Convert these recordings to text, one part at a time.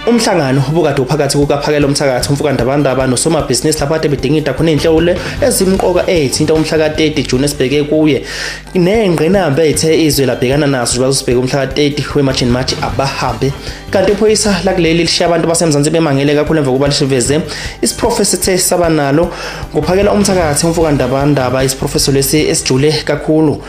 Umhlangano ubukade uphakathi kukaPhakela Umthakathi umfukandabandaba nosomabhizinisi lapho kade bedingida khona inhlawulo ezimqoka ezithinta umhla ka-30 June esibheke kuye nengqinamba ethe izwe labhekana nazo njengoba sibheke umhla ka-30 weMarch and March abahambe kanti iphoyisa lakuleli lishiya abantu basemzansi bemangele kakhulu emva kokuba lisiveze isiprofesi ethe sabanalo ngoPhakela Umthakathi umfukandabandaba isiprofesi lesi esijule kakhulu.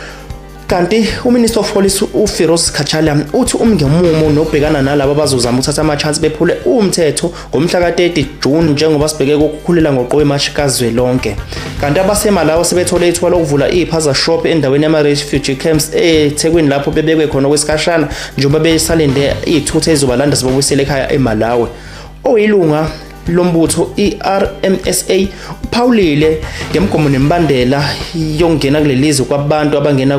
Kanti uMinister of Police uFiroz Kachala uthi umngemumo nobhekana nalabo abazozama ukuthatha ama-chance bephule umthetho ngomhla ka-30 June njengoba sibheke ukukhulela ngoqowe eMarch kazwelonke. Kanti abasemalawo sebethole ithuba lokuvula iphaza shop endaweni yama-refugee camps eThekwini lapho bebekwe khona kwesikhashana njengoba besalinde ithutha ezobalanda zibabuyisele ekhaya eMalawi. Oyilunga lombutho iRMSA uphawulile ngemgomo nembandela yongena kulelizwe kwabantu abangena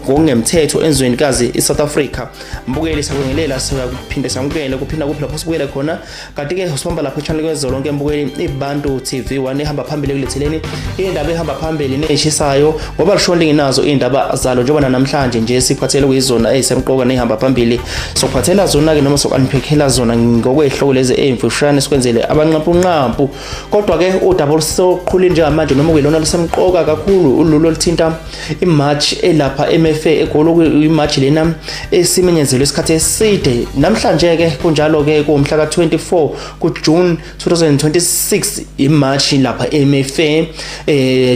kungemthetho enzwenikazi eSouth Africa. Mbukeli sakwengelela siyakuphinde samukele kuphinda lapho sibuyele khona kanti ke usibamba lapho channel kwezolonke mbukeli iBantu TV1 ehamba phambili kuletheleni indaba ehamba phambili neshisayo ngoba lishonto nginazo indaba zalo njengoba namhlanje nje siphathele kuyizona ezisemqoka nehamba phambili sokuphathela zona ke noma sokaniphekhela zona ngokwehloko lezi emfushane sikwenzele abanqampunqampu kodwa ke udaba soqhuli njengamanje noma kuyilona lisemqoka kakhulu ulolo lithinta iMarch elapha eMFA egolo iMarch lena esimenyezelwe isikhathi eside namhlanje ke kunjalo ke kumhla ka24 kuJune 2026 iMarch lapha eMFA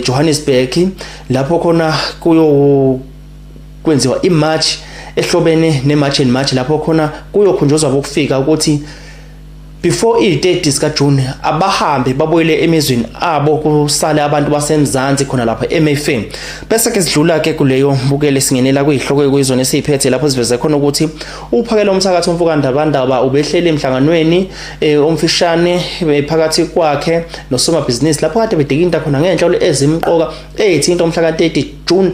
Johannesburg lapho khona kuyo kwenziwa iMarch ehlobene neMarch and March lapho khona kuyokhunjuzwa bokufika ukuthi before i-30 sika June abahambe babuyele emizweni abo kusale abantu basemzansi khona lapha eMFA. Bese ke sidlula ke kuleyo mbukele singenela kuyihloko kuyizona esiphethe lapho siveze khona ukuthi uPhakela Umthakathi umfukandabandaba ubehlele emhlanganweni omfishane phakathi kwakhe nosomabhizinisi lapho kade bedinginda khona ngenhlawulo ezimqoka ezithinta umhla ka-30 June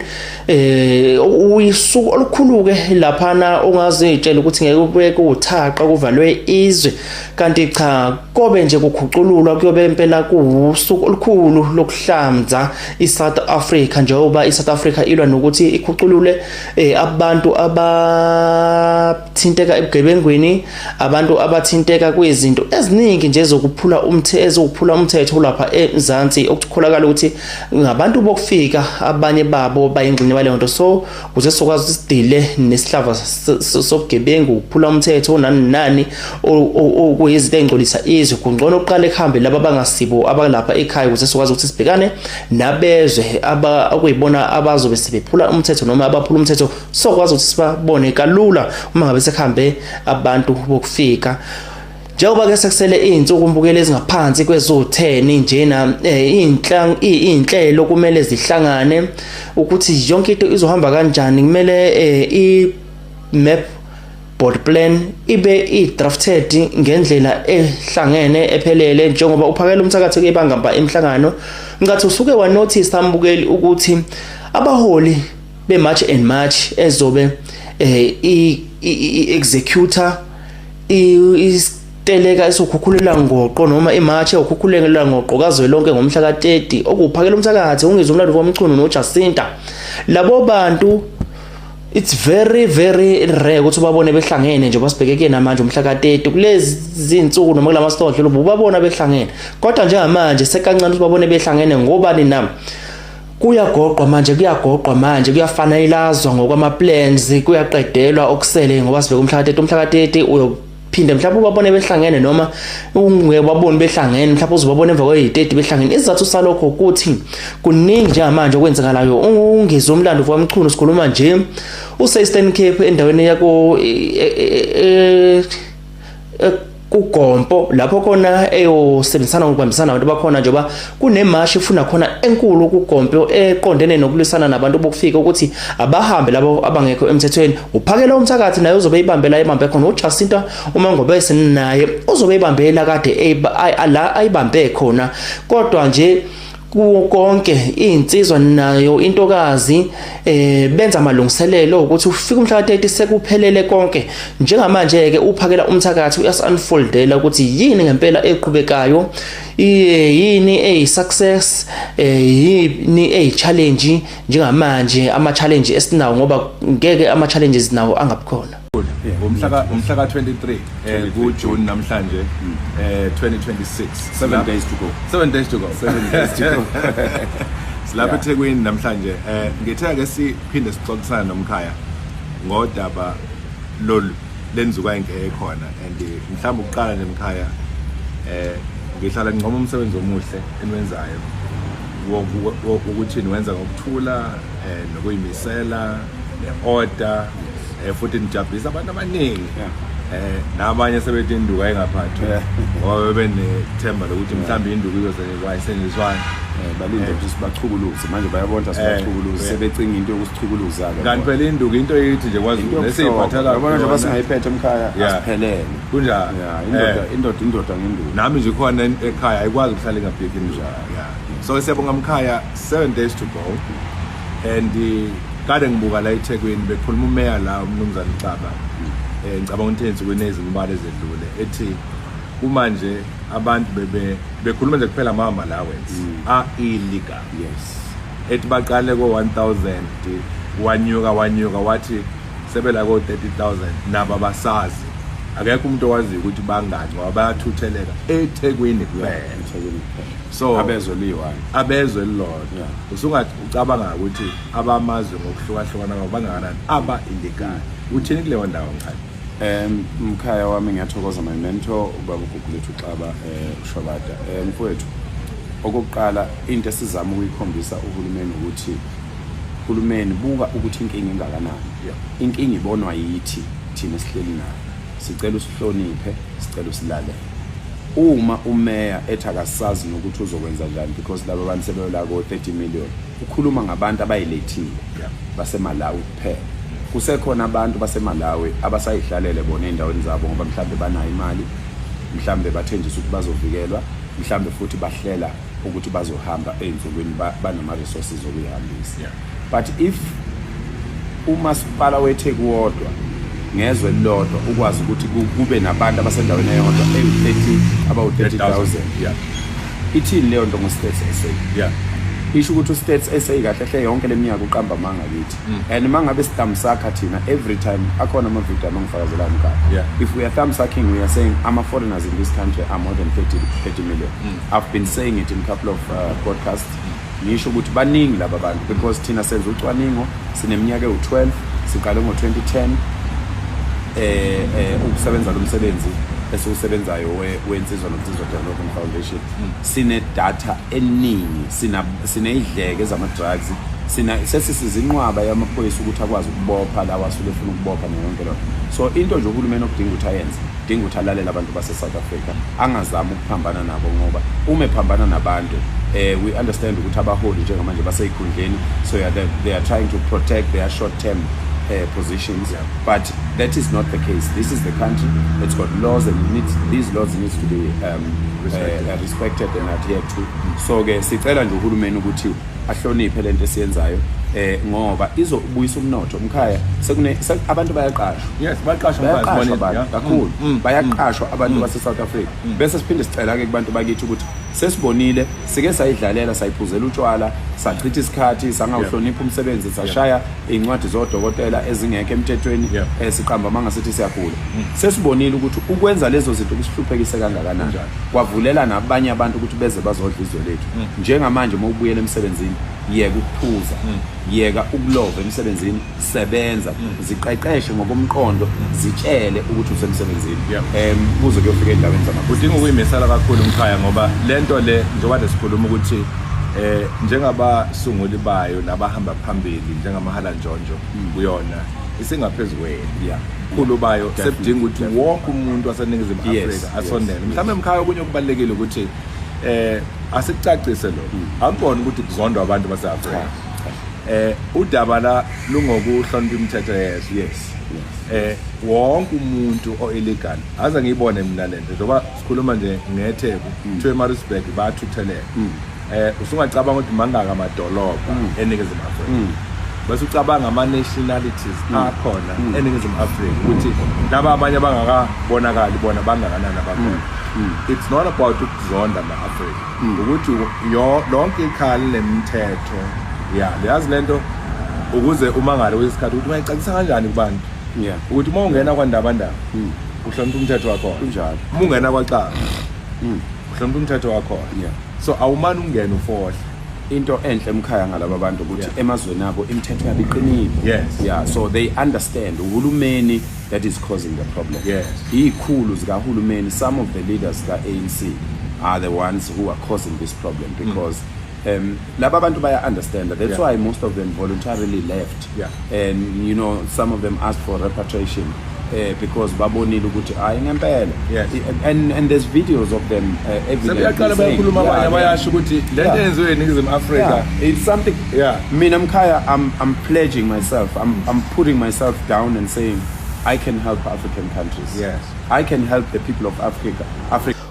uyisuku olukhulu ke laphana ongazitshela ukuthi ngeke ube kuthaqa kuvalwe izwe kanti cha kobe nje kukhucululwa kuyobe impela kuusuku olukhulu lokuhlamza iSouth Africa njengoba iSouth Africa ilwa nokuthi ikhuculule abantu abathinteka ebugebengweni abantu abathinteka kwezinto eziningi nje zokuphula umthetho lapha eMzansi okutholakala ukuthi ngabantu bokufika abanye babo bayingxenye bale nto so ukuze sokwazi isidile nesihlava sobugebengu ukuphula umthetho nani okuyizinto engcolisa izwe kungcono uqale ehambe laba bangasibo abalapha ekhaya ukuze sokwazi ukuthi sibhekane nabezwe okuyibona abazobe sebephula umthetho noma abaphula umthetho sokwazi ukuthi sibabone kalula uma ngabe sekhambe abantu bokufika. Njengoba ke sekusele izinsuku mbukele ezingaphansi kwezo10 njena inhlelo kumele zihlangane ukuthi yonke into izohamba kanjani kumele i-map board plan ibe i-drafted ngendlela ehlangene ephelele njengoba uPhakela Umthakathi kebangamba emhlangano ngathi usuke wa notice ambukeli ukuthi abaholi beMarch and March ezobe i-executor teleka esukukhulela ngoqo noma iMarch ukukhulela ngoqo kazwelonke ngomhla ka-30 okuPhakela Umthakathi ungizwe umlando womculo noJacinta labo bantu it's very very rare ukuthi babone behlangene nje basibhekeke namanje umhla ka-30 kulezi zinsuku noma kulamasitodlo lobu babona behlangene kodwa njengamanje sekancane ukuthi babone behlangene ngobani nami kuyagoqwa manje kuyafanelazwa ngokwama plans kuyaqedelwa okusele ngoba sibeke umhla ka-30 phinde mhlawumbe ubabone behlangene noma ungewaboni behlangene mhlawumbe uzobabona emva kwe-30 behlangene isizathu salokho ukuthi kuningi njengamanje okwenzakalayo ungizwe umlando womculo sikhuluma nje uSeastern Cape endaweni yako kuGompo lapho khona eyosebenzisana ngokubambisana abantu bakhona njengoba kuneMarch ifuna khona enkulu kuGompo eqondene nokulisana nabantu bokufika ukuthi abahambe labo abangekho emthethweni. uPhakela Umthakathi naye uzobe ibambela ibambe khona uJacinta uMangobese naye uzobe ibambela kade la ayibambe khona kodwa nje konke insizwa nayo intokazi benza amalungiselelo ukuthi ufike umhla ka-30 sekuphelele konke njengamanje ke uPhakela Umthakathi uyasunfoldela ukuthi yini ngempela eqhubekayo yini success yini challenge njengamanje ama challenge esinawo ngoba ngeke ama challenges nawo angabikhona. umhla ka 23 kuJune namhlanje 2026 7 days to go silapha eThekwini namhlanje ngithe ke siphinde sixoxisana nomkhaya ngodaba lolu lenzuka inke khona and mhlawumbe uqala nemkhaya ngihlala ngqoma umsebenzi omuhle enwenzayo ukuthi niwenza ngokuthula nokuyimisela neorder futhi nijabulisa abantu abaningi nabanye sebethi induka engaphathwa ngoba benethemba lokuthi mhlawumbe induku izosebenza isenizwana balinde ukuthi sibachukuluze manje bayabona sibachukuluze sebecinga into yokusichukuluza ke kanti phela induku into yithi nje kwazi lesiphathala yabona nje basingayiphethe emkhaya asiphelele kunjani indoda ngenduku nami nje khona ekhaya ayikwazi ukuhlala ingabheki njalo so siyabonga mkhaya 7 days to go and kade ngibuka la eThekwini bekhuluma umeya la umnumzane Caba ngicabanga ukuthi ensukwini ezimbali ezedlule ethi uma nje abantu bekhuluma nje kuphela ama allowance illegal ethi baqale ko 1000 wanyuka wathi sebela ko 30000 nabo abasazi akekho umuntu owazi ukuthi bangani ngoba bayathutheleka eThekwini kuphela so abezwe lilodwa usungathi ucabanga ukuthi abamazwe ngokuhlukahlukana bangakanani aba illegal uthini kuleyo ndawo ngikhaya mkhaya wami ngiyathokoza my mentor ubaba uGugulethu Xaba uShwabada mfowethu okokuqala into esizama ukuyikhombisa uhulumeni ukuthi uhulumeni buka ukuthi inkinga engakanani inkinga ibonwa yithi thina esihleli nayo sicela usihloniphe sicela usilalele uma umeya ethi akasazi nokuthi uzokwenza njani because labo bantu sebela ko 30 million ukhuluma ngabantu abayilethile baseMalawi kuphela kusekhona abantu baseMalawi abasayihlalele bona endaweni zabo ngoba mhlambe banayo imali mhlambe bathenjisa ukuthi bazovikelwa mhlambe futhi bahlela ukuthi bazohamba einsukwini banama resources okuyihambisa but if umasipala weTheku wodwa ngezwe lodwa ukwazi ukuthi kube nabantu abasendaweni eyodwa about 30,000 ithini leyo nto ngo-States SA isho ukuthi u-States SA kahle yonke leminyaka uqamba manga kithi and mangabe sidam sakha thina every time akhona ama-video amangifakazela emkhaya if we are thumb sucking we are saying ama-foreigners in this country are more than 30 million I've been saying it in a couple of podcasts ngisho ukuthi baningi laba bantu because thina senza ucwaningo sineminyaka ewu-12 siqale ngo-2010 ukusebenza lo msebenzi esiwusebenzayo wensizwa nomsizwa Development Foundation sine data eningi sineyidleke ezama drugs sesizinqwaba yamaphoyisa ukuthi akwazi ukubopha lawa asuke efuna ukubopha neyonke lo so into nje uhulumeni okudinga ukuthi ayenze dinga ukuthi alalele abantu base South Africa angazama ukuphambana nabo ngoba uma ephambana nabantu we understand ukuthi abaholi njengamanje baseyikhundleni so they are trying to protect their short term positions but that is not the case. This is the country. It's got laws and these laws needs to be respected and adhered to. So ke sicela nje uhulumeni ukuthi ahloniphe lento esiyenzayo ngoba izobuyisa umnotho umkhaya abantu bayaqashwa kakhulu bayaqashwa abantu base South Africa bese siphinde sicela ke kubantu bakithi ukuthi sesibonile sike sayidlalela sayiphuzela utshwala sachitha isikhathi sangawuhlonipha umsebenzi sashaya incwadi zodokotela ezingeke emthethweni siqamba manga sithi siyagula sesibonile ukuthi ukwenza lezo zinto kusihluphekise kangakanani kwavulela nabanye abantu ukuthi beze bazodla izwe lethu njengamanje uma ubuyela emsebenzini yeka ukuphuza yeka ukulova emsebenzini sebenza ziqeqeshe ngokomqondo zitshele ukuthi usemsebenzini kuze kuyofika endaweni zamaphutha udinga ukuyimisela kakhulu umkhaya ngoba lento le njengoba sikhuluma ukuthi njengabasunguli bayo nabahamba phambili njengamahala njonjo kuyona isingaphezulu khulu bayo sebudinga ukuthi wonke umuntu waseNingizimu Afrika asondele mhlawumbe emkhaya okunye okubalekile ukuthi asicacise lo angibona ukuthi kuzondwa abantu base-Afrika udaba la lungokuhlonipha imithetho wonke umuntu o-illegal aze ngiyibone mina lento njengoba sikhuluma nje ngeTheku kuthiwa eMaritzburg bayathutheleka usungacabanga ukuthi mangaka amadolobha eNingizimu Afrika bese ucabanga ama-nationalities akhona eNingizimu Afrika ukuthi laba abanye bangakabonakali bona bangakanani abakhona it's not about ukuzonda ama-Afrika ukuthi lonke ikhala lemithetho leyazi lento ukuze umangalo wesikhathi ukuthi ungayicacisa kanjani kubantu Yeah. ukuthi uma ungena kwaNdabandaba uhlonipha umthetho wakho Kunjalo. uma ungena kwaXaba uhlonipha umthetho wakho Yeah. so awumani ungena ufohle Into enhle emkhaya ngalabo abantu ukuthi emazweni abo imithetho yabo iqinile. Yes. Yeah, so they understand uhulumeni that is causing the problem. Yes. Ikhulu zikahulumeni, some of the leaders ka ANC are the ones who are causing this problem because laba bantu baya understand that. That's why most of them voluntarily left. Yeah. And you know, some of them asked for repatriation because babonile ukuthi hayi ngempela. Yes. And there's videos of them sebeyaqala bayakhuluma abanye bayasho ukuthi lento yenziwe eNingizimu Afrika it's something. Mina mkhaya, I'm pledging myself, I'm putting myself down and saying I can help African countries. Yes. I can help the people of Africa.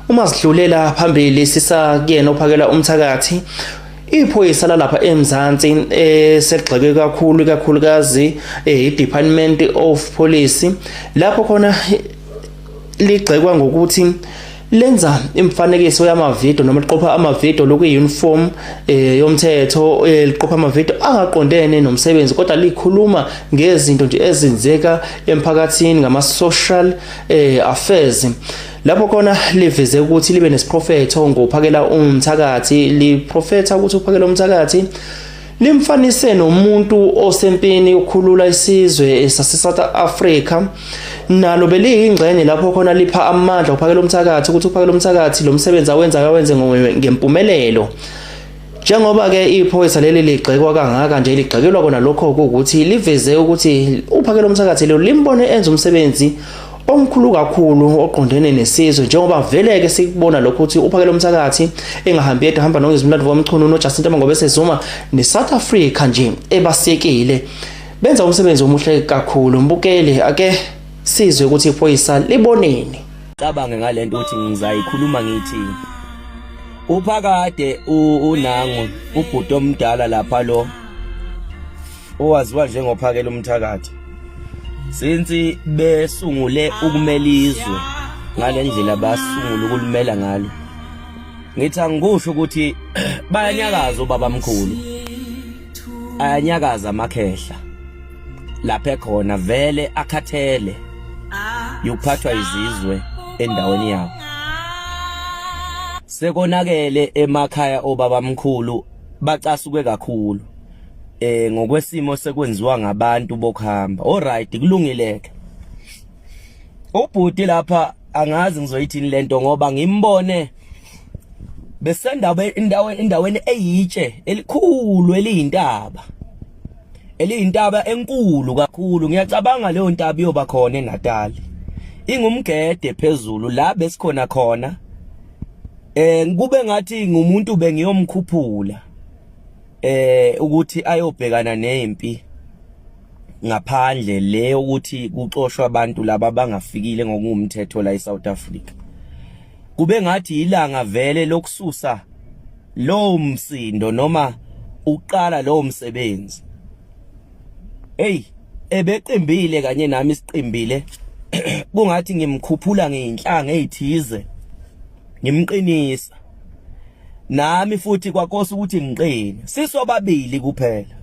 Uma sidlulela phambili sisa kuyena ophakela umthakathi iphoyisa lalapha eMzansi segxeke kakhulukazi iDepartment of Police lapho khona ligxekwa ngokuthi lenza imfanekiso yamavideo noma liqopha amavideo lokuyuniform yomthetho liqopha amavideo angaqondene nomsebenzi kodwa likhuluma ngezinto nje ezenzeka emphakathini ngama social affairs lapho khona liveze ukuthi libe nesiprofetho ngophakela umthakathi liprofetha ukuthi uphakela umthakathi limfanise nomuntu osempini ukukhulula isizwe sase-South Africa nalo beliyingxenye lapho khona lipha amandla uphakela umthakathi ukuthi uphakela umthakathi lo msebenzi awenze ngempumelelo njengoba ke iphoyisa leli ligxekwa kangaka nje ligxekelwa kona lokho ukuthi liveze ukuthi uphakela umthakathi lo limbone enza umsebenzi omkhulu kakhulu oqondene nesizwe njengoba vele ke sikubona lokho ukuthi uphakela umthakathi engahambi yedwa hamba noNgizimlando womchunu noJacinta Mangobe sezuma neSouth Africa nje ebasekile benza umsebenzi omuhle kakhulu mbukele ake sizwe ukuthi iphoyisa liboneni cabange ngalento ukuthi ngizayikhuluma ngithi uphakade unango ubhuti omdala lapha lo owaziwa njengophakela umthakathi since besungule ukumelizwe ngalendlela basungula ukulimela ngalo ngithi angikusho ukuthi bayanyakaza ubabamkhulu ayanyakaza amakhehla lapha ekhona vele akhathele yokuphathwa izizwe endaweni yabo sekonakele emakhaya obabamkhulu bacasuke kakhulu ngokwesimo sekwenziwa ngabantu bokuhamba alright kulungileke ubhuti lapha angazi ngizoyithini lento ngoba ngimbone besendaba endaweni eyitshe elikhulu eliyintaba enkulu kakhulu ngiyacabanga leyo ntaba iyoba khona eNatal ingumgede phezulu la besikhona khona kube ngathi ngumuntu bengiyomkhuphula ukuthi ayobhekana nempi ngaphandle le ukuthi kucoshwa abantu laba bangafikile ngokungumthetho la eSouth Africa kube ngathi ilanga vele lokususa lo msindo noma uqala lo msebenzi ebeqimbile kanye nami isiqimbile kungathi ngimkhuphula ngeinhlanga ezithize ngimqinisa nami futhi kwakosa ukuthi ngiqine sisobabili kuphela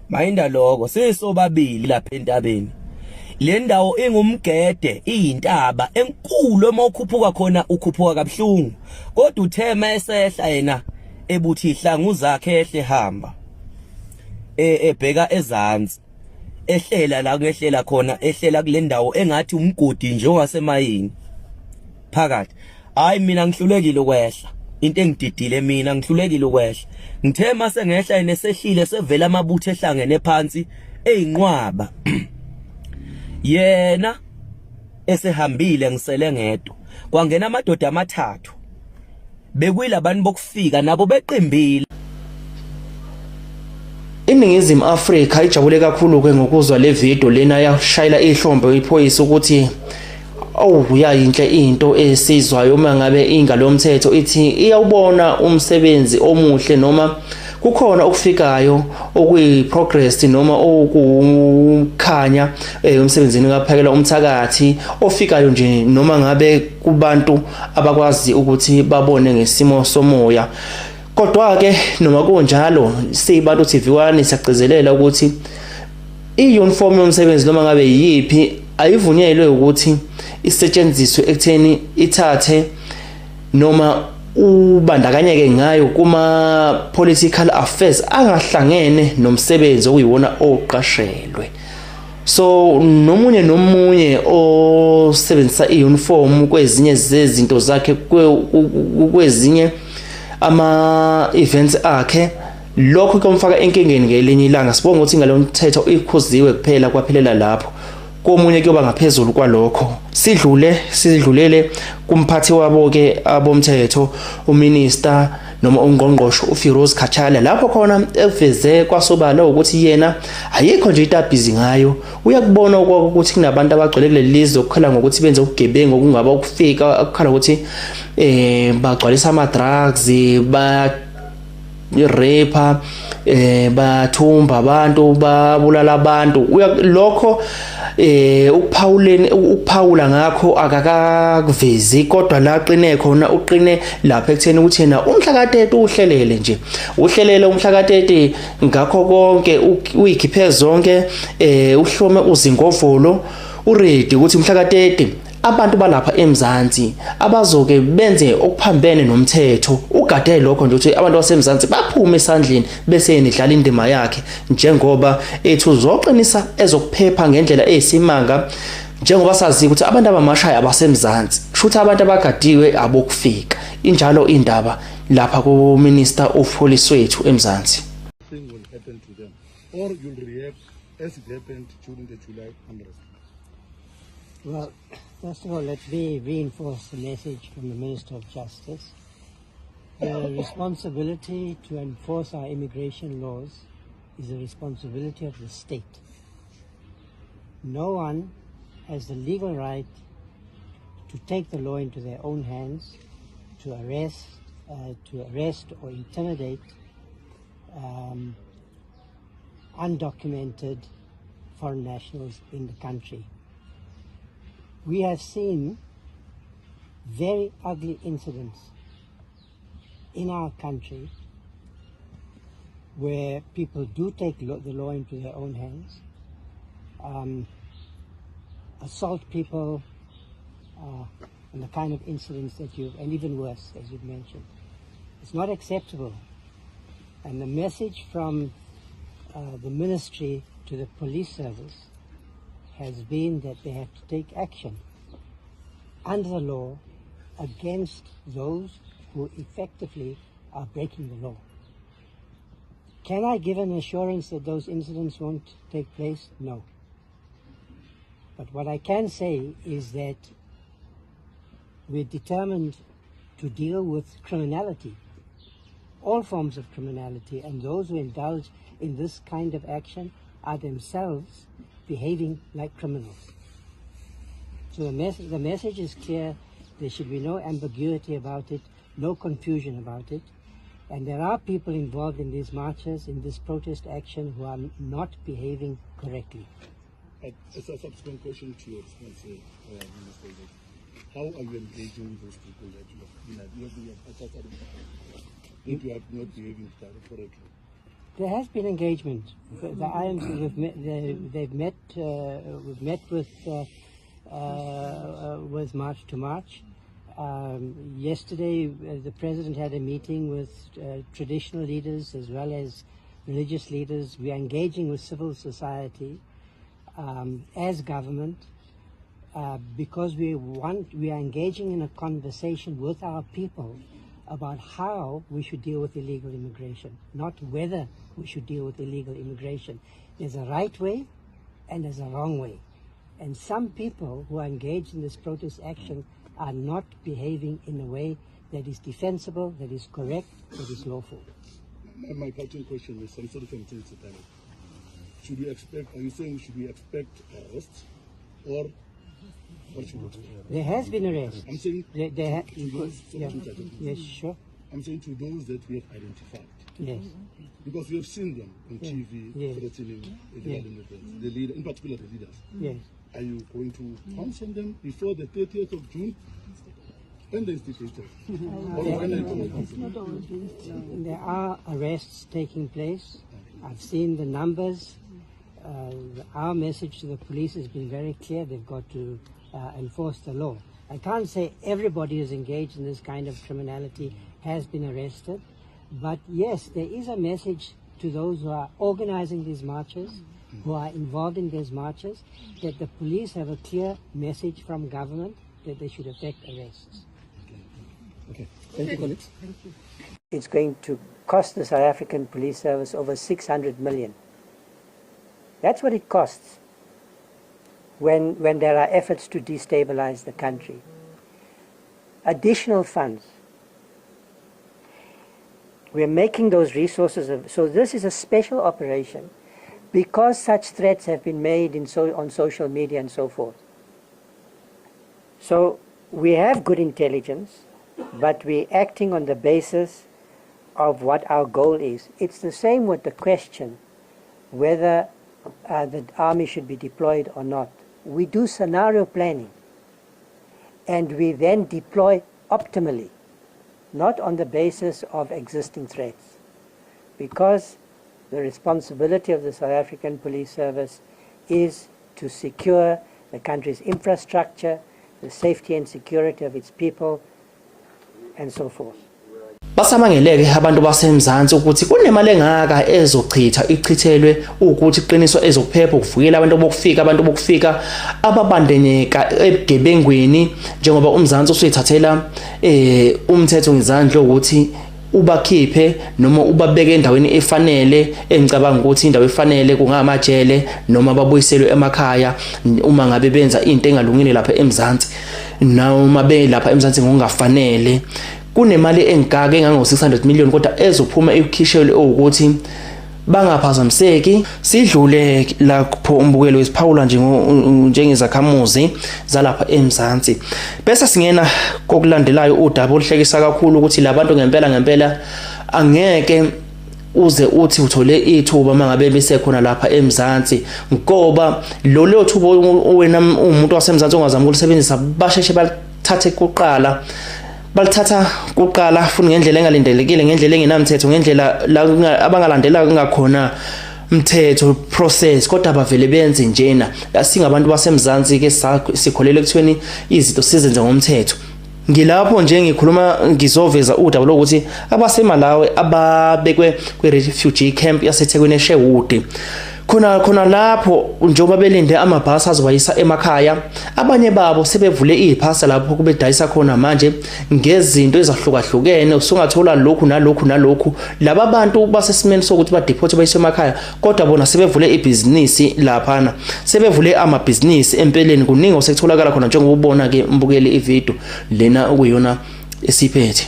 mayinda lokho sisobabili lapha entabeni le ndawo ingumgede iyintaba enkulu emokhuphuka khona ukhuphuka kabhlungu kodwa uthema esehla yena ebuthi ihlangu zakhe ehle hamba ebheka ezantsi ehlela la ngehlela khona ehlela kule ndawo engathi umgodi nje ongasemayini phakathi hayi mina ngihlulekile ukwehla into engididile mina ngihlulekile ukwehla ngithe mase ngehla nesehlile sevela amabutho ehlangene phansi eyinqwaba yena esehambile ngisele ngedwa kwangena amadoda amathathu bekuyilabani bokufika nabo beqimbile iNingizimu Afrika ijabule kakhulu ke ngokuzwa le video lena yashayela ihlombe iphoyisa ukuthi uyayinhle into esizwayo uma ngabe ingalo yomthetho ithi iyawubona umsebenzi omuhle noma kukhona okufikayo okuyiprogress noma okukhanya umsebenzini kaphakela umthakathi ofikayo nje noma ngabe kubantu abakwazi ukuthi babone ngesimo somoya kodwa ke noma kunjalo sibantu TV1 siyagcizelela ukuthi i-uniform yomsebenzi noma ngabe yiphi ayivunyelwe ukuthi isetshenziswe ekutheni ithathe noma ubandakanyeke ngayo kuma political affairs angahlangene nomsebenzi okuyiwona oqashelwe. So nomunye osebenzisa i-uniform kwezinye zezinto zakhe kwezinye ama events akhe, lokho komfaka enkingeni ngelinye ilanga. Sibonga ukuthi ngalo mthetho ikhuziwe kuphela kwaphelela lapho, komunye kuyoba ngaphezulu kwalokho. Sidlulele kumphathi wabo ke abomthetho, uminister noma ungqongqosho uFiroz Khatshale, lapho khona eveze kwasobala ukuthi yena ayikho nje into abhizi ngayo. Uyakubona ukuthi kunabantu abagcwele kuleli lizwe okukhala ngokuthi benze ubugebengu okungaba ukufika, akukhala ukuthi bagcwalisa ama drugs, ba rape, bathumba abantu, babulala abantu. Lokho ukuphawula ngakho akakavezi, kodwa la qine khona uqine lapha ekutheni ukuthi yena umhlakatete uhlelele nje, uhlelele umhlakatete ngakho konke, uyikhiphe zonke, uhlome uzingovolo, uready ukuthi umhlakatete abantu balapha eMzansi abazoke benze okuphambene nomthetho. Ugade lokho nje ukuthi abantu baseMzansi baphume esandleni bese yenidlala indima yakhe, njengoba ethu uzoqinisa ezokuphepha ngendlela eyisimanga, njengoba sazi ukuthi abantu abamashaya abaseMzansi kushuthi abantu abagadiwe abokufika. Injalo indaba lapha ku Minister of Police wethu eMzansi. Thing will happen to them, or you'll react as it happened during the July unrest. Well, first of all, let me reinforce the message from the Minister of Justice. The responsibility to enforce our immigration laws is the responsibility of the state. No one has the legal right to take the law into their own hands, to arrest or intimidate undocumented foreign nationals in the country. We have seen very ugly incidents in our country where people do take the law into their own hands, assault people, and the kind of incidents that and even worse, as you've mentioned. It's not acceptable. And the message from the ministry to the police service has been that they have to take action under the law against those who effectively are breaking the law. Can I give an assurance that those incidents won't take place? No. But what I can say is that we're determined to deal with criminality, all forms of criminality, and those who indulge in this kind of action are themselves behaving like criminals. So the message is clear. There should be no ambiguity about it, no confusion about it. And there are people involved in these marches, in this protest action, who are not behaving correctly. As a subsequent question to your response, Minister, how are you engaging with those people that you have been attacking if you are not behaving correctly? There has been engagement. The IMC, we've met with March to March. Yesterday, the President had a meeting with traditional leaders as well as religious leaders. We are engaging with civil society as government because we are engaging in a conversation with our people about how we should deal with illegal immigration, not whether we should deal with illegal immigration. There's a right way and there's a wrong way. And some people who are engaged in this protest action are not behaving in a way that is defensible, that is correct, that is lawful. My parting question is, I'm sorry if I'm saying it, should we expect, are you saying should we expect arrests or what should we expect? There has been arrest. I'm saying Yes, sure. I'm saying to those that we have identified. Yes. Because we have seen them on TV threatening the leader, in particular the leaders. Yes. Are you going to counsel them before the 30th of June and the instigator? There are arrests taking place. I've seen the numbers our message to the police has been very clear. They've got to enforce the law. I can't say everybody who's engaged in this kind of criminality has been arrested, but yes, there is a message to those who are organizing these marches, who are involved in these marches, that the police have a clear message from government that they should effect arrests. Okay. Thank you, colleagues. Thank you. It's going to cost the South African Police Service over 600 million. That's what it costs when there are efforts to destabilize the country. Additional funds. We're making those resources. So this is a special operation because such threats have been made on social media and so forth. So we have good intelligence, but we're acting on the basis of what our goal is. It's the same with the question whether the army should be deployed or not. We do scenario planning, and we then deploy optimally, not on the basis of existing threats, because the responsibility of the South African Police Service is to secure the country's infrastructure, the safety and security of its people, and so forth. Basamangeleke abantu basemzansi ukuthi kunemali engaka ichithelwe ukuthi iqiniso ezokuphepha ukuvukela abantu bokufika ababandenyeka egebengweni njengoba umzansi usuyithathela umthetho ngezandla ukuthi ubakhiphe noma ubabeke endaweni efanele. Engicabanga ukuthi indawo efanele kungamajele noma babuyiselwe emakhaya uma ngabe benza into engalungile lapha emzansi, noma belapha emzansi ngokungafanele. Kunemali engaka engango 600 million kodwa ezophuma ekhishelwe ukuthi bangaphazamiseki. Sidlule lapho umbukelo wesiphawula njengezakhamuzi zalapha emzansi, bese singena kokulandelayo udaba oluhlekisa kakhulu ukuthi labantu ngempela angeke uze uthi uthole ithuba mangabe besekhona lapha emzansi, ngoba lo thuba wena umuntu wasemzansi ongazama ukulisebenzisa basheshe balithathe kuqala. Balithatha kuqala futhi ngendlela engalindelekile, ngendlela engenamthetho, ngendlela la abangalandela kungakhona umthetho process, kodwa bavele benze njena. Singabantu basemzansi ke sikholele ekuthweni izinto sizenze ngomthetho. Ngilapho nje ngikhuluma ngizoveza udaba lokuthi abaseMalawi ababekwe kwi-refugee camp yaseThekwini eSherwood khona lapho njengoba belinde amabhasi azobayisa emakhaya, abanye babo sebevule iphasa lapho kubedayisa khona manje ngezinto ezahlukahlukene. Usungathola lokhu nalokhu. Laba bantu basesimeni sokuthi badeport bayise emakhaya, kodwa bona sebevule ibhizinisi laphana, sebevule amabhizinisi. Empeleni kuningi osekutholakala khona njengoba ubona ke mbukele ivideo lena okuyona esiphethe.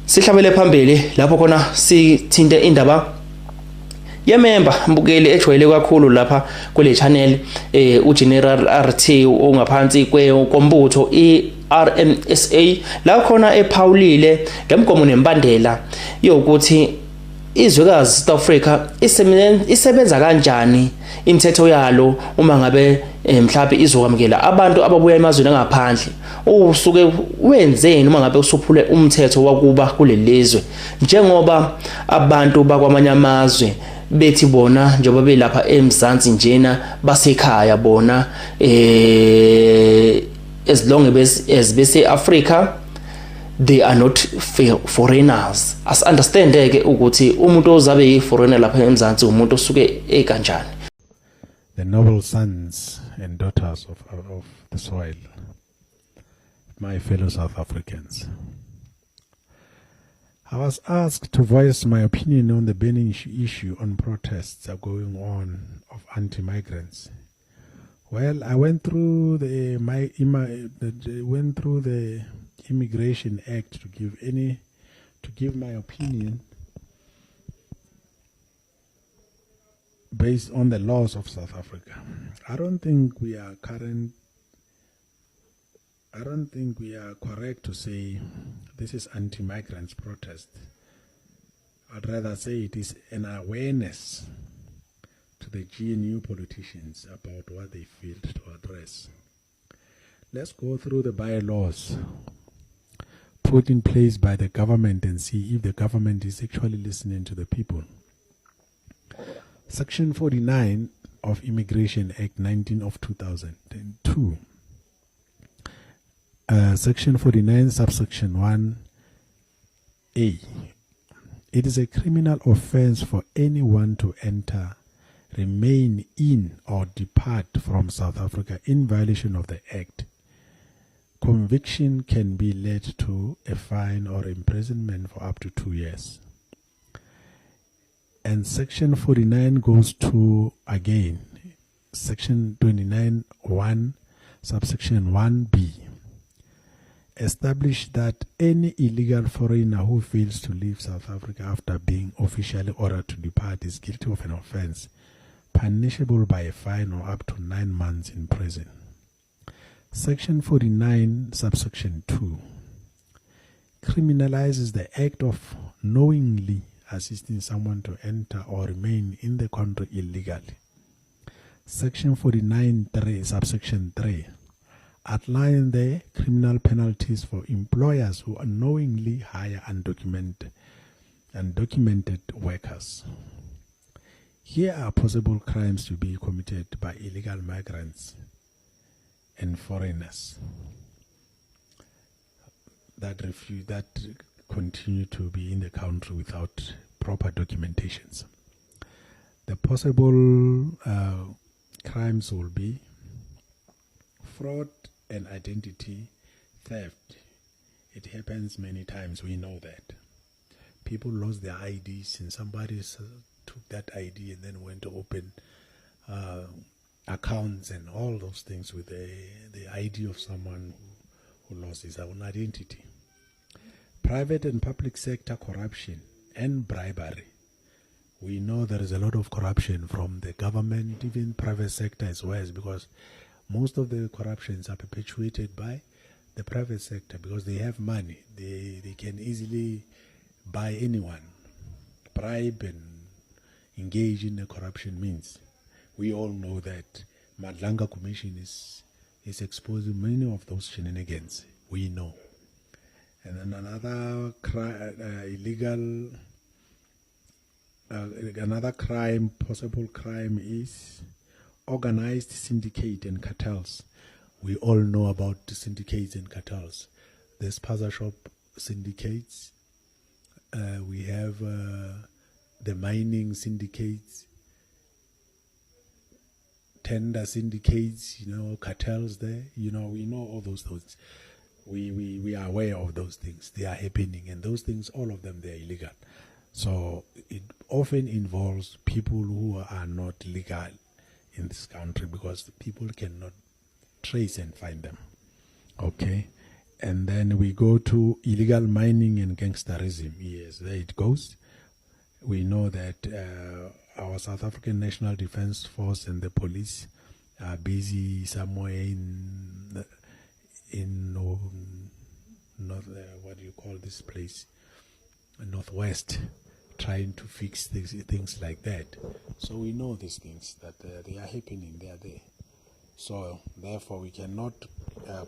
Sihlabele phambili lapho khona sithinte indaba yemember mbukeli ejwayele kakhulu lapha kule channel uGeneral RT ongaphansi kwekombutho iRMSA la khona ephawulile ngemgomo nembandela yokuthi izwekazi South Africa isebenza kanjani imithetho yalo uma ngabe mhlawumbe izokwamukela abantu ababuya emazweni angaphandle. Usuke wenzeni uma ngabe usuphule umthetho wakuba kulelizwe, njengoba abantu bakwamanye amazwe bethi bona njengoba belapha emzansi njena basekhaya bona as long as bese Africa they are not foreigners. As understand ke ukuthi umuntu ozabe yiforeigner lapha emzansi umuntu osuke ekanjani. The noble sons and daughters of the soil, my fellow South Africans. I was asked to voice my opinion on the burning issue on protests that are going on of anti-migrants. Well, I went through the Immigration Act to give my opinion based on the laws of South Africa. I don't think we are correct to say this is anti-migrants protest. I'd rather say it is an awareness to the GNU politicians about what they failed to address. Let's go through the bylaws put in place by the government and see if the government is actually listening to the people. Section 49 of Immigration Act 19 of 2002. Section 49, subsection 1A. It is a criminal offense for anyone to enter, remain in, or depart from South Africa in violation of the Act. Conviction can be led to a fine or imprisonment for up to 2 years. And Section 49 goes to, again, Section 29(1), subsection 1B. Establish that any illegal foreigner who fails to leave South Africa after being officially ordered to depart is guilty of an offense punishable by a fine or up to 9 months in prison. Section 49, subsection 2, criminalizes the act of knowingly assisting someone to enter or remain in the country illegally. Section 49(3), subsection 3, outline the criminal penalties for employers who unknowingly hire undocumented workers. Here are possible crimes to be committed by illegal migrants and foreigners that continue to be in the country without proper documentations. The possible crimes will be fraud and identity theft. It happens many times, we know that. People lost their IDs and somebody took that ID and then went to open accounts and all those things with the ID of someone who lost his own identity. Private and public sector corruption and bribery. We know there is a lot of corruption from the government, even private sector as well, because most of the corruptions are perpetuated by the private sector because they have money. They can easily buy anyone, bribe and engage in the corruption means. We all know that Madlanga Commission is exposing many of those shenanigans. We know. And then another possible crime is organized syndicate and cartels. We all know about the syndicates and cartels. There's Spaza Shop syndicates. We have the mining syndicates, tender syndicates, cartels there. We know all those things. We are aware of those things. They are happening, and those things, all of them, they are illegal. So it often involves people who are not legal in this country because people cannot trace and find them. Okay. And then we go to illegal mining and gangsterism. Yes, there it goes. We know that our South African National Defence Force and the police are busy somewhere in north, what do you call this place? Northwest, trying to fix things like that. So we know these things that they are happening. They are there. So therefore, we cannot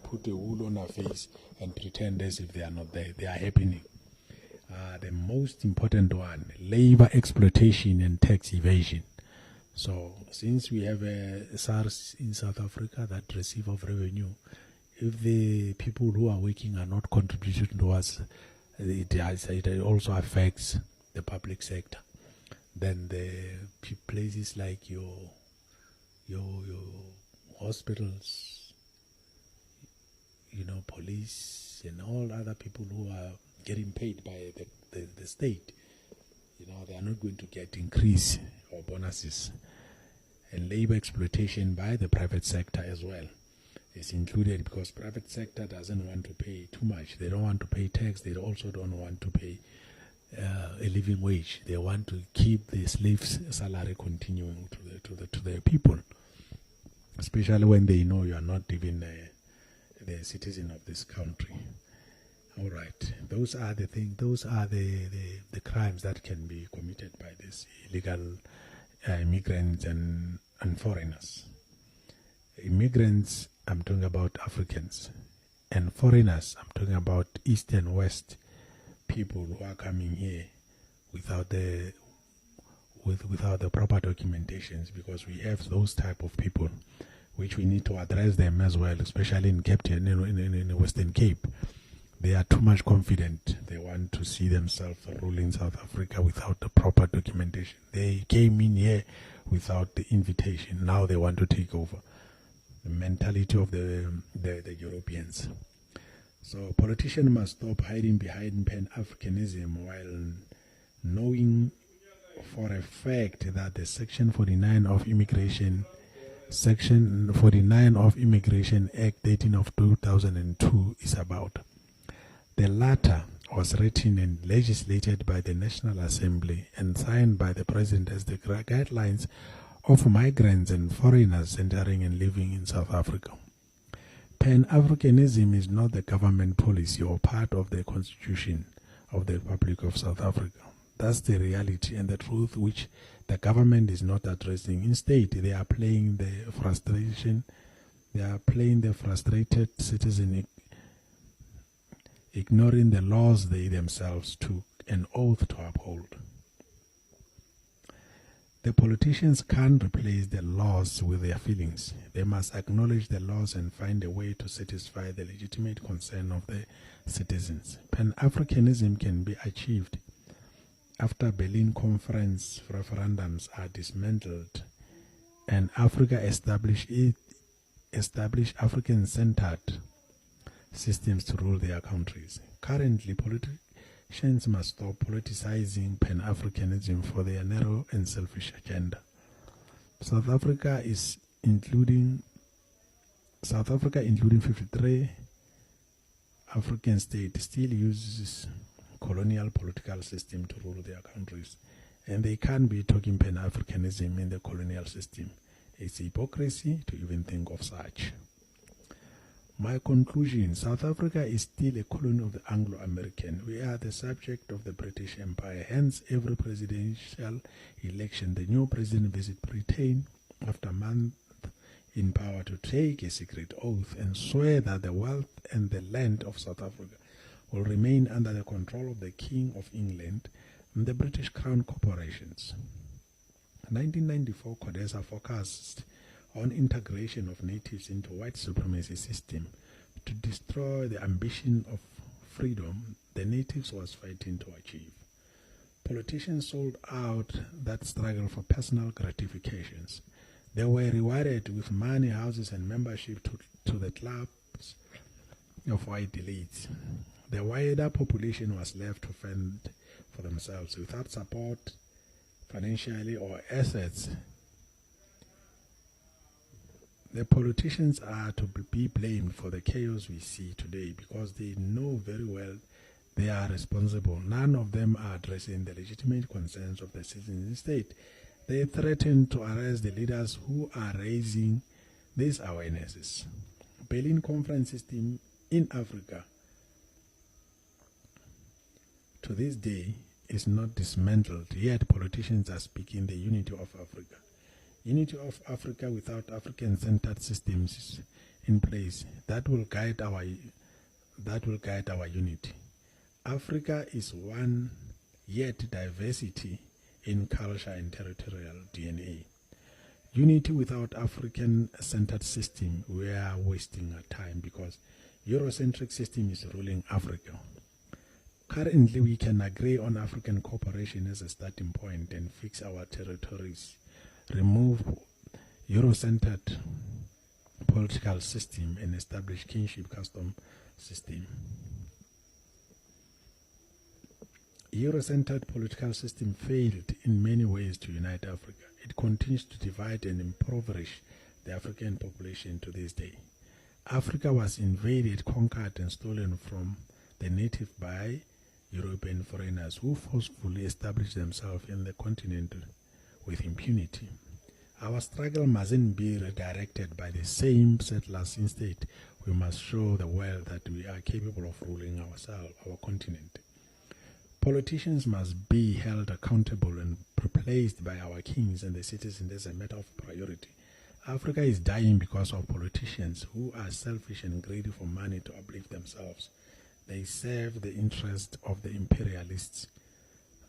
put a wool on our face and pretend as if they are not there. They are happening. The most important one, labor exploitation and tax evasion. So since we have a SARS in South Africa that receive of revenue, if the people who are working are not contributing towards it also affects the public sector. Then the places like your hospitals, police and all other people who are getting paid by the state, they are not going to get increase or bonuses. And labor exploitation by the private sector as well is included because private sector doesn't want to pay too much. They don't want to pay tax. They also don't want to pay a living wage. They want to keep the slaves' salary continuing to the people, especially when they know you are not even the citizen of this country. All right, those are the things. Those are the crimes that can be committed by these illegal immigrants and foreigners. Immigrants, I'm talking about Africans, and foreigners, I'm talking about East and West people who are coming here without the proper documentations, because we have those type of people which we need to address them as well, especially in Cape Town, in the Western Cape. They are too much confident. They want to see themselves ruling South Africa without the proper documentation. They came in here without the invitation. Now they want to take over. The mentality of the Europeans. So politicians must stop hiding behind Pan-Africanism while knowing for a fact that the Section 49 of Immigration Act 13 of 2002 is about. The latter was written and legislated by the National Assembly and signed by the President as the guidelines of migrants and foreigners entering and living in South Africa. Pan-Africanism is not the government policy or part of the Constitution of the Republic of South Africa. That's the reality and the truth which the government is not addressing. Instead, they are playing the frustration. They are playing the frustrated citizen, ignoring the laws they themselves took an oath to uphold. The politicians can't replace the laws with their feelings. They must acknowledge the laws and find a way to satisfy the legitimate concern of the citizens. Pan-Africanism can be achieved after Berlin Conference referendums are dismantled and Africa establish African-centered systems to rule their countries. Currently, politicians must stop politicizing Pan-Africanism for their narrow and selfish agenda. South Africa, including 53 African states, still uses colonial political system to rule their countries, and they can't be talking Pan-Africanism in the colonial system. It's hypocrisy to even think of such. My conclusion: South Africa is still a colony of the Anglo-American. We are the subject of the British Empire. Hence, every presidential election, the new president visits Britain after a month in power to take a secret oath and swear that the wealth and the land of South Africa will remain under the control of the King of England and the British Crown corporations. 1994 CODESA focused on integration of natives into white supremacy system to destroy the ambition of freedom the natives was fighting to achieve. Politicians sold out that struggle for personal gratifications. They were rewarded with money, houses, and membership to the clubs of white elites. The wider population was left to fend for themselves without support financially or assets. The politicians are to be blamed for the chaos we see today because they know very well they are responsible. None of them are addressing the legitimate concerns of the citizens. Instead, they threaten to arrest the leaders who are raising these awarenesses. Berlin Conference system in Africa to this day is not dismantled, yet politicians are speaking the unity of Africa. Unity of Africa without African-centered systems in place that will guide our unity. Africa is one, yet diversity in culture and territorial DNA. Unity without African-centered system, we are wasting our time because Eurocentric system is ruling Africa. Currently, we can agree on African cooperation as a starting point and fix our territories, remove Euro-centered political system and establish kinship custom system. Euro-centered political system failed in many ways to unite Africa. It continues to divide and impoverish the African population to this day. Africa was invaded, conquered, and stolen from the native by European foreigners who forcefully establish themselves in the continent with impunity. Our struggle mustn't be redirected by the same settlers. Instead, we must show the world that we are capable of ruling our continent. Politicians must be held accountable and replaced by our kings and the citizens as a matter of priority. Africa is dying because of politicians who are selfish and greedy for money to uplift themselves. They serve the interest of the imperialists.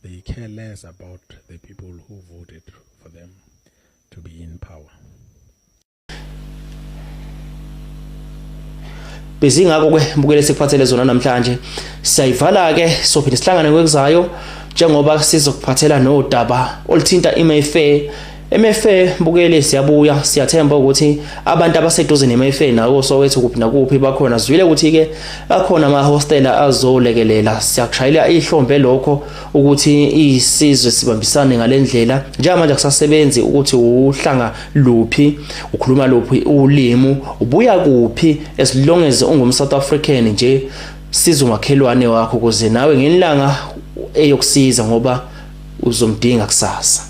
They care less about the people who voted for them to be in power. Bezingakho ke mbukele sikuphathele zona namhlanje. Siyayivala ke sophinde sihlangane kwekuzayo njengoba sizokuphathela nodaba oluthinta iMayfair. eMayfair mbukele siyabuya siyathemba ukuthi abantu abaseduze neMayfair nawo sowethu kuphi nakuphi bakhona zwile ukuthi ke akhona ama hostela azolekelela. Siyakushayela ihlombe lokho ukuthi isizwe sibambisane ngalendlela njengamanje kusasebenzi ukuthi uhlanga luphi ukhuluma luphi ulimi ubuya kuphi as long as ungum South African nje sizomakhelwane wakho kuze nawe ngelanga eyokusiza ngoba uzomdinga kusasa.